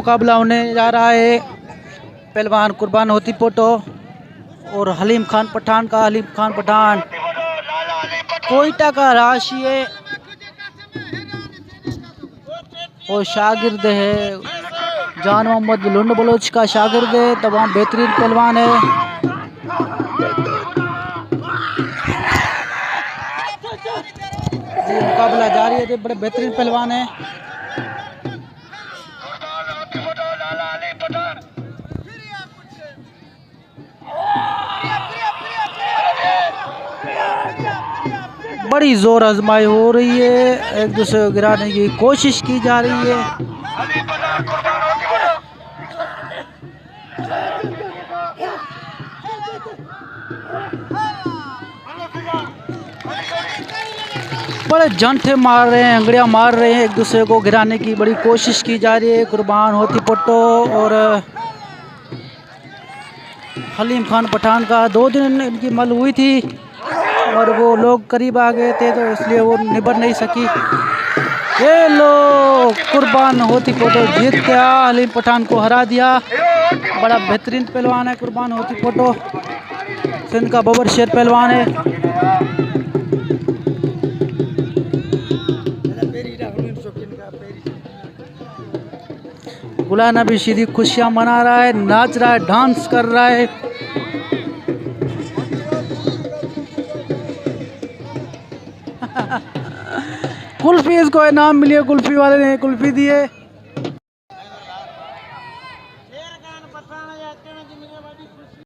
मुकाबला होने जा रहा है पहलवान कुर्बान होती पोटो और हलीम खान पठान का। हलीम खान पठान कोयटा का राशि है और शागिर्द है जान मोहम्मद लुंड बलोच का शागिर्द है। तमाम बेहतरीन पहलवान है। ये मुकाबला जारी है। बड़े बेहतरीन पहलवान है। बड़ी जोर आजमाई हो रही है। एक दूसरे को गिराने की कोशिश की जा रही है। बड़े जंठे मार रहे हैं, अंगड़ियां मार रहे हैं। एक दूसरे को गिराने की बड़ी कोशिश की जा रही है। कुर्बान होती पोटो और हलीम खान पठान का 2 दिन इनकी मल हुई थी और वो लोग करीब आ गए थे तो इसलिए वो निभर नहीं सकी। ये लो कुर्बान होती पोटो जीत गया, हलीम पठान को हरा दिया। बड़ा बेहतरीन पहलवान है कुर्बान होती पोटो। सिंध का बबर शेर पहलवान है। गुलाना भी सीधी खुशियां मना रहा है, नाच रहा है, डांस कर रहा है। कुल्फी इसको इनाम मिली है, कुल्फी वाले ने कुल्फी दी है।